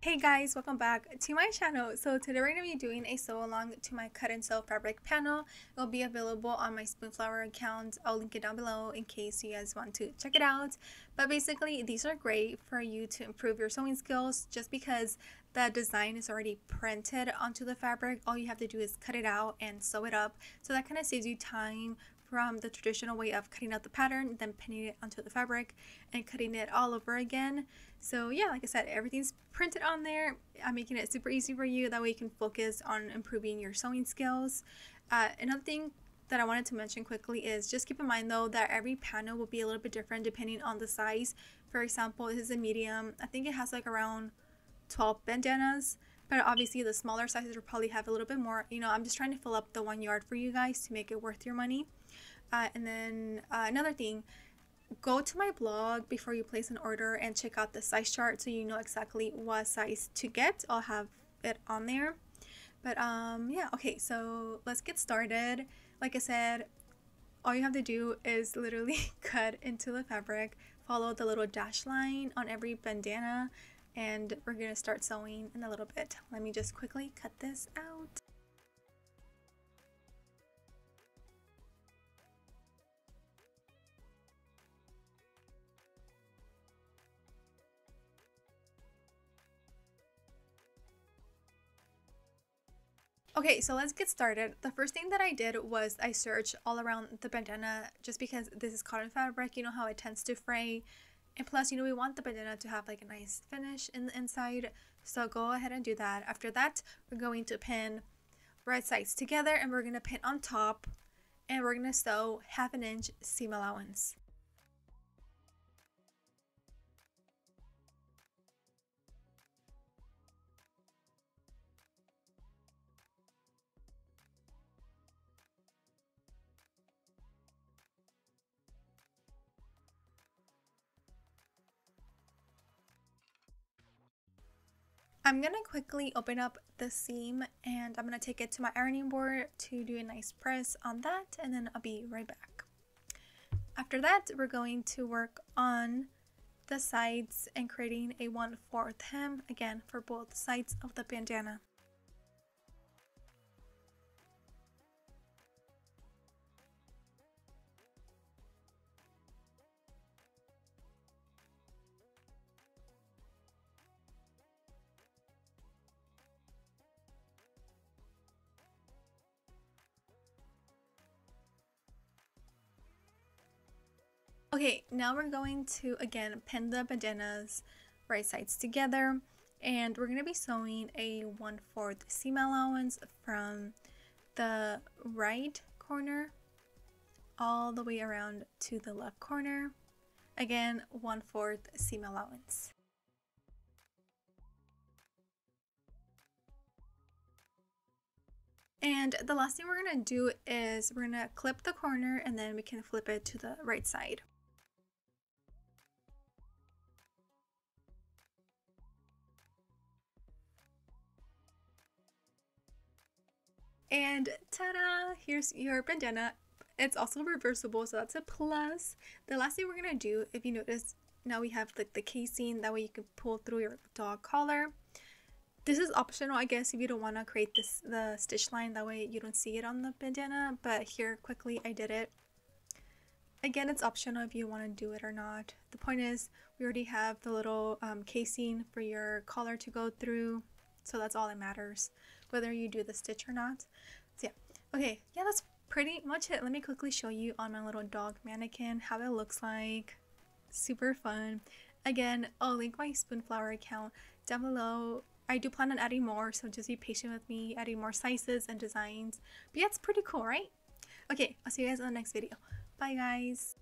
Hey guys, welcome back to my channel. So today we're going to be doing a sew along to my cut and sew fabric panel. It will be available on my Spoonflower account. I'll link it down below in case you guys want to check it out. But basically these are great for you to improve your sewing skills just because the design is already printed onto the fabric. All you have to do is cut it out and sew it up. So that kind of saves you time from the traditional way of cutting out the pattern, then pinning it onto the fabric and cutting it all over again. So yeah, like I said, everything's printed on there. I'm making it super easy for you. That way you can focus on improving your sewing skills. Another thing that I wanted to mention quickly is just keep in mind though that every panel will be a little bit different depending on the size. For example, this is a medium. I think it has like around 12 bandanas, but obviously the smaller sizes will probably have a little bit more. You know, I'm just trying to fill up the 1 yard for you guys to make it worth your money. And then another thing, go to my blog before you place an order and check out the size chart so you know exactly what size to get. I'll have it on there. But yeah, okay, so let's get started. Like I said, all you have to do is literally cut into the fabric, follow the little dash line on every bandana, and we're gonna start sewing in a little bit. Let me just quickly cut this out. Okay, so let's get started. The first thing that I did was I searched all around the bandana just because this is cotton fabric, you know how it tends to fray. And plus, you know, we want the bandana to have like a nice finish in the inside. So go ahead and do that. After that, we're going to pin right sides together and we're going to pin on top and we're going to sew 1/2 inch seam allowance. I'm going to quickly open up the seam and I'm going to take it to my ironing board to do a nice press on that, and then I'll be right back. After that, we're going to work on the sides and creating a 1/4 hem again for both sides of the bandana. Okay, now we're going to again pin the bandanas right sides together, and we're going to be sewing a 1/4 seam allowance from the right corner all the way around to the left corner. Again, 1/4 seam allowance. And the last thing we're going to do is we're going to clip the corner and then we can flip it to the right side. And ta-da! Here's your bandana. It's also reversible, so that's a plus. The last thing we're gonna do, if you notice, now we have the casing, that way you can pull through your dog collar. This is optional, I guess, if you don't want to create the stitch line, that way you don't see it on the bandana, but here quickly I did it. Again, it's optional if you want to do it or not. The point is, we already have the little casing for your collar to go through, so that's all that matters, whether you do the stitch or not. So yeah, okay, yeah, that's pretty much it. Let me quickly show you on my little dog mannequin how it looks like. Super fun. Again, I'll link my Spoonflower account down below. I do plan on adding more, so just be patient with me, adding more sizes and designs. But yeah, it's pretty cool, right? Okay, I'll see you guys in the next video. Bye guys.